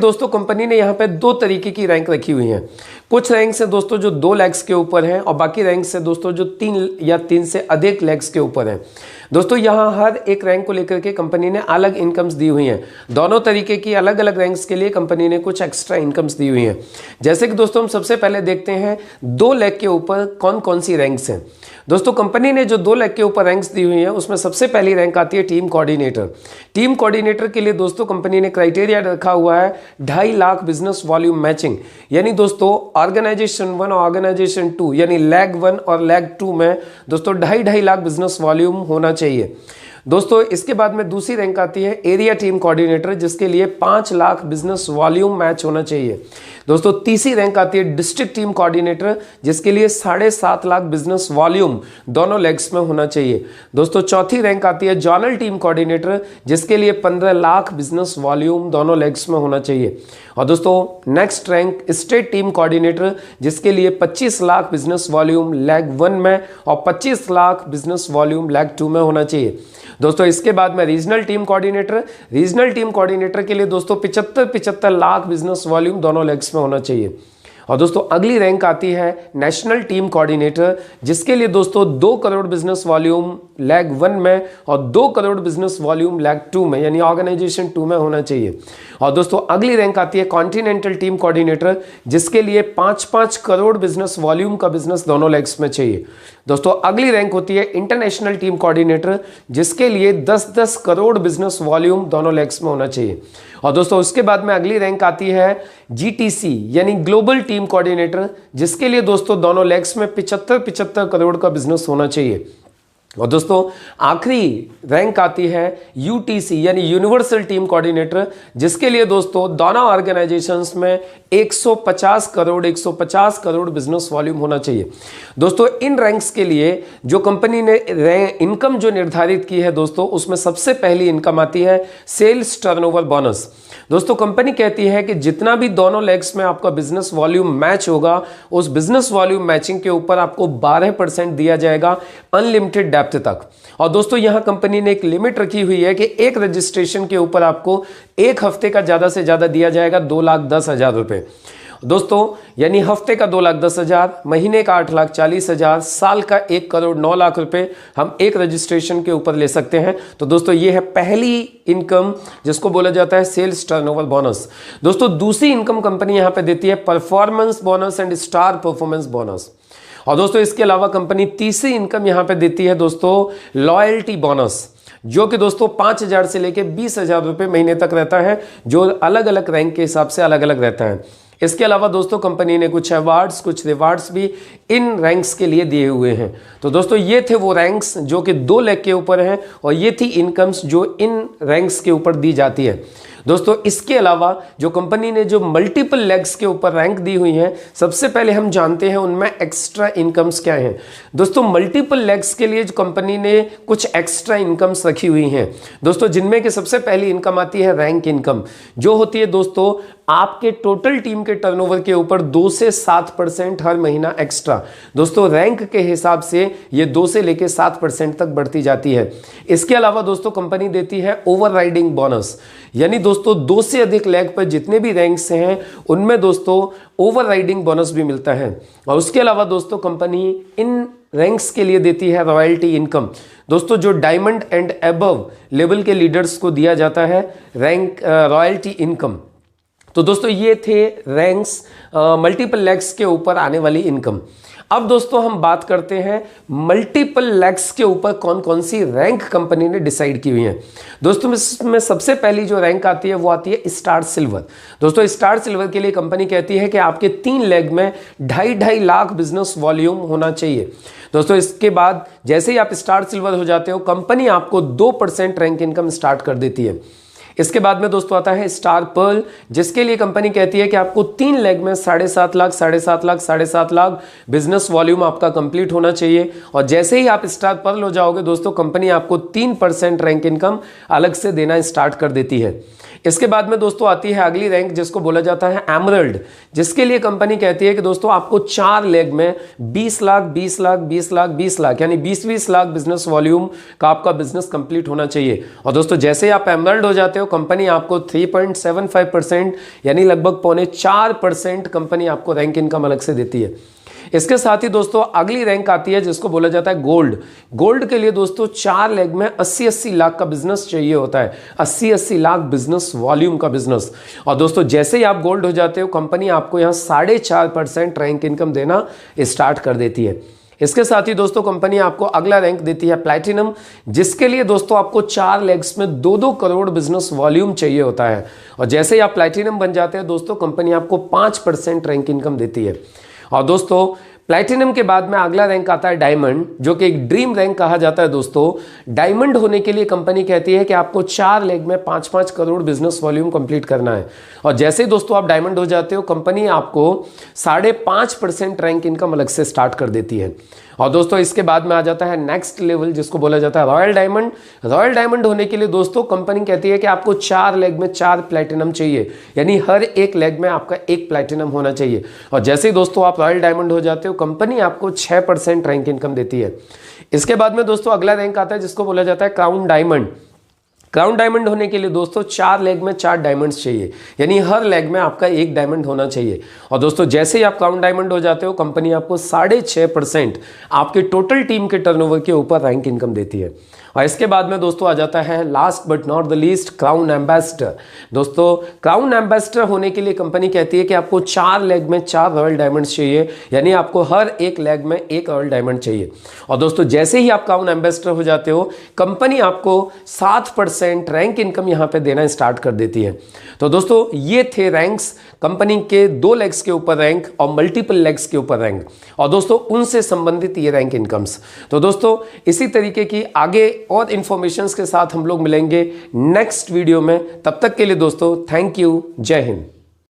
दोस्तों कंपनी ने यहाँ पे दो तरीके की रैंक रखी हुई हैं। कुछ रैंक्स हैं दोस्तों जो 2 लाख के ऊपर हैं और बाकी रैंक्स हैं दोस्तों जो 3 या 3 से अधिक लाख के ऊपर हैं। दोस्तों यहाँ हर एक रैंक को लेकर के कंपनी ने अलग इनकम्स दी हुई हैं। दोनों तरीके की अलग अलग रैंक्स के लिए कंपनी ने कुछ एक्स्ट्रा इनकम्स दी हुई हैं। जैसे कि दोस्तों हम सबसे पहले देखते हैं 2 लाख के ऊपर कौन कौन सी रैंक्स हैं। दोस्तों कंपनी ने जो 2 लाख के ऊपर रैंक्स दी हुई हैं उसमें सबसे पहली रैंक आती है टीम कोऑर्डिनेटर। टीम कोऑर्डिनेटर के लिए दोस्तों कंपनी ने क्राइटेरिया रखा हुआ है 2.5 लाख बिजनेस वॉल्यूम मैचिंग, यानी दोस्तों ऑर्गेनाइजेशन 1 और ऑर्गेनाइजेशन 2 यानी लैग 1 और लैग 2 में दोस्तों 2.5 लाख बिजनेस वॉल्यूम होना चाहिए। दोस्तों इसके बाद में दूसरी रैंक आती है एरिया टीम कोऑर्डिनेटर, जिसके लिए 5 लाख बिजनेस वॉल्यूम मैच होना चाहिए। दोस्तों तीसरी रैंक आती है डिस्ट्रिक्ट टीम कोऑर्डिनेटर, जिसके लिए 7.5 लाख बिजनेस वॉल्यूम दोनों लेग्स में होना चाहिए। दोस्तों चौथी रैंक आती है जॉनल टीम कोऑर्डिनेटर, जिसके लिए 15 लाख बिजनेस वॉल्यूम दोनों लेग्स में होना चाहिए। और दोस्तों next rank state team coordinator, जिसके लिए 25 लाख बिजनेस वॉल्यूम लैग 1 में और 25 लाख बिजनेस वॉल्यूम लैग 2 में होना चाहिए। दोस्तों इसके बाद में रीजनल टीम कोऑर्डिनेटर के लिए दोस्तों 75 लाख बिजनेस वॉल्यूम दोनों लेग्स में होना चाहिए। और दोस्तों अगली रैंक आती है नेशनल टीम कोऑर्डिनेटर, जिसके लिए दोस्तों 2 करोड़ बिजनेस वॉल्यूम लैग 1 में और 2 करोड़ बिजनेस वॉल्यूम लैग 2 में यानी ऑर्गेनाइजेशन 2 में होना चाहिए। और दोस्तों अगली रैंक आती है कॉन्टिनेंटल टीम कोऑर्डिनेटर, जिसके लिए 5-5 करोड़ बिजनेस वॉल्यूम का बिजनेस दोनों लेग्स में चाहिए। दोस्तों अगली रैंक होती है इंटरनेशनल टीम कोऑर्डिनेटर, जिसके लिए 10-10 करोड़ बिजनेस वॉल्यूम दोनों लेग्स में होना चाहिए। और दोस्तों उसके बाद में अगली रैंक आती है जीटीसी यानी ग्लोबल टीम कोऑर्डिनेटर, जिसके लिए दोस्तों दोनों लेग्स में 75 करोड़ का बिजनेस होना चाहिए। और दोस्तों आखिरी रैंक आती है यूटीसी यानी यूनिवर्सल टीम कोऑर्डिनेटर, जिसके लिए दोस्तों दोनों ऑर्गेनाइजेशंस में 150 करोड़ बिजनेस वॉल्यूम होना चाहिए। दोस्तों इन रैंक्स के लिए जो कंपनी ने इनकम जो निर्धारित की है दोस्तों, उसमें सबसे पहली इनकम आती है सेल्स टर्नओवर बोनस। दोस्तों कंपनी कहती है कि जितना भी दोनों लेग्स में आपका बिजनेस वॉल्यूम मैच होगा, उस बिजनेस वॉल्यूम मैचिंग के ऊपर आपको 12% दिया जाएगा अनलिमिटेड डेप्थ तक। और दोस्तों यहां कंपनी ने एक लिमिट रखी हुई है कि एक रजिस्ट्रेशन के ऊपर आपको 1 हफ्ते का ज्यादा से ज्यादा दिया जाएगा 2,10,000 रुपए। दोस्तों यानी हफ्ते का 2,10,000, महीने का 8,40,000, साल का 1,09,00,000 रुपए हम एक रजिस्ट्रेशन के ऊपर ले सकते हैं। तो दोस्तों ये है पहली इनकम, जिसको बोला जाता है सेल्स टर्नओवर बोनस। दोस्तों दूसरी इनकम कंपनी यहां पे देती है performance bonus and star performance bonus. और दोस्तों इसके अलावा कंपनी तीसरी इनकम यहां पे देती है दोस्तों लॉयल्टी बोनस, जो कि दोस्तों 5,000 से लेके 20,000 रुपए महीने तक रहता है, जो अलग अलग रैंक के हिसाब से अलग अलग रहता है। इसके अलावा दोस्तों कंपनी ने कुछ अवार्ड्स कुछ रिवार्ड्स भी इन रैंक्स के लिए दिए हुए हैं। तो दोस्तों ये थे वो रैंक्स जो कि 2 लाख के ऊपर हैं और ये थी इनकम्स जो इन रैंक्स के ऊपर दी जाती है। दोस्तों इसके अलावा जो कंपनी ने जो मल्टीपल लेग्स के ऊपर रैंक दी हुई हैं, सबसे पहले हम जानते हैं उनमें एक्स्ट्रा इनकम्स क्या हैं। दोस्तों मल्टीपल लेग्स के लिए जो कंपनी ने कुछ एक्स्ट्रा इनकम्स रखी हुई हैं दोस्तों, जिनमें कि सबसे पहली इनकम आती है रैंक इनकम, जो होती है दोस्तों आपके टोटल टीम के टर्नओवर के ऊपर 2 से 7% हर महीना एक्स्ट्रा। दोस्तों रैंक के हिसाब से ये 2 से लेके 7% तक बढ़ती जाती है। इसके अलावा दोस्तों कंपनी देती है ओवरराइडिंग बोनस, यानी दोस्तों 2 से अधिक लैग पर जितने भी रैंक्स हैं उनमें दोस्तों ओवरराइडिंग बोनस भी मिलता है। और उसके अलावा दोस्तों कंपनी इन रैंक्स के लिए देती है रॉयल्टी इनकम। दोस्तों जो डायमंड एंड अबव लेवल के लीडर्स को दिया जाता है रैंक रॉयल्टी इनकम। तो दोस्तों ये थे रैंक्स मल्टीपल लैक्स के ऊपर आने वाली इनकम। अब दोस्तों हम बात करते हैं मल्टीपल लैक्स के ऊपर कौन कौन सी रैंक कंपनी ने डिसाइड की हुई है। दोस्तों इसमें सबसे पहली जो रैंक आती है वो आती है स्टार सिल्वर। दोस्तों स्टार सिल्वर के लिए कंपनी कहती है कि आपके 3 लेग में 2.5 लाख बिजनेस वॉल्यूम होना चाहिए। दोस्तों इसके बाद जैसे ही आप स्टार सिल्वर हो जाते हो, कंपनी आपको 2% रैंक इनकम स्टार्ट कर देती है। इसके बाद में दोस्तों आता है स्टार पर्ल, जिसके लिए कंपनी कहती है कि आपको 3 लेग में 7.5 लाख बिजनेस वॉल्यूम आपका कंप्लीट होना चाहिए। और जैसे ही आप स्टार पर्ल हो जाओगे दोस्तों, कंपनी आपको 3% रैंक इनकम अलग से देना स्टार्ट कर देती है। इसके बाद में दोस्तों आती है अगली रैंक जिसको बोला जाता है एमरल्ड, जिसके लिए कंपनी कहती है कि दोस्तों आपको 4 लेग में 20 लाख 20 लाख 20 लाख 20 लाख यानी 20-20 लाख बिजनेस वॉल्यूम का आपका बिजनेस कंप्लीट होना चाहिए। और दोस्तों जैसे ही आप एमरल्ड हो जाते हो कंपनी आपको 3.75% यानी लगभग 3.25% कंपनी आपको रैंक इनकम अलग से देती है। इसके साथ ही दोस्तों अगली रैंक आती है जिसको बोला जाता है गोल्ड। गोल्ड के लिए दोस्तों 4 लेग में 80-80 लाख का बिजनेस चाहिए होता है, 80-80 लाख बिजनेस वॉल्यूम का बिजनेस। और दोस्तों जैसे ही आप गोल्ड हो जाते हो कंपनी आपको यहां 4.5% रैंक इनकम देना स्टार्ट कर देती है। इसके साथ ही दोस्तों कंपनी आपको अगला रैंक देती है प्लैटिनम, जिसके लिए दोस्तों आपको 4 लेग्स में 2-2 करोड़ बिजनेस वॉल्यूम चाहिए होता है। और जैसे ही आप प्लैटिनम बन जाते हैं दोस्तों कंपनी आपको 5% रैंक इनकम देती है। और दोस्तों प्लैटिनम के बाद में अगला रैंक आता है डायमंड, जो कि एक ड्रीम रैंक कहा जाता है। दोस्तों डायमंड होने के लिए कंपनी कहती है कि आपको 4 लेग में 5-5 करोड़ बिजनेस वॉल्यूम कंप्लीट करना है। और जैसे ही दोस्तों आप डायमंड हो जाते हो कंपनी आपको 5.5% रैंक इनकम अलग से स्टार्ट कर देती है। और दोस्तों इसके बाद में आ जाता है नेक्स्ट लेवल जिसको बोला जाता है रॉयल डायमंड। रॉयल डायमंड होने के लिए दोस्तों कंपनी कहती है कि आपको 4 लेग में 4 प्लैटिनम चाहिए, यानी हर एक लेग में आपका 1 प्लैटिनम होना चाहिए। और जैसे ही दोस्तों आप रॉयल डायमंड हो जाते हो कंपनी आपको 6% रैंक इनकम देती है। इसके बाद में दोस्तों अगला रैंक आता है जिसको बोला जाता है क्राउन डायमंड। क्राउन डायमंड होने के लिए दोस्तों 4 लेग में 4 डायमंड्स चाहिए, यानी हर लेग में आपका 1 डायमंड होना चाहिए। और दोस्तों जैसे ही आप क्राउन डायमंड हो जाते हो कंपनी आपको 6.5% आपके टोटल टीम के टर्नओवर के ऊपर रैंक इनकम देती है। और इसके बाद में दोस्तों आ जाता है last but not the least crown ambassador. दोस्तों क्राउन एम्बेसडर होने के लिए कंपनी कहती है कि आपको 4 लेग में 4 रॉयल डायमंड्स चाहिए, यानी आपको हर एक लेग में 1 रॉयल डायमंड चाहिए। और दोस्तों जैसे ही आप क्राउन एम्बेसडर हो जाते हो कंपनी आपको 7% रैंक इनकम यहां पे देना स्टार्ट कर देती है। तो दोस्तों ये थे रैंक्स, कंपनी के 2 लेग्स के ऊपर रैंक और मल्टीपल लेग्स के ऊपर रैंक, और दोस्तों उनसे संबंधित ये रैंक इनकम्स। तो दोस्तों इसी तरीके की आगे और इंफॉर्मेशंस के साथ हम लोग मिलेंगे नेक्स्ट वीडियो में। तब तक के लिए दोस्तों थैंक यू, जय हिंद।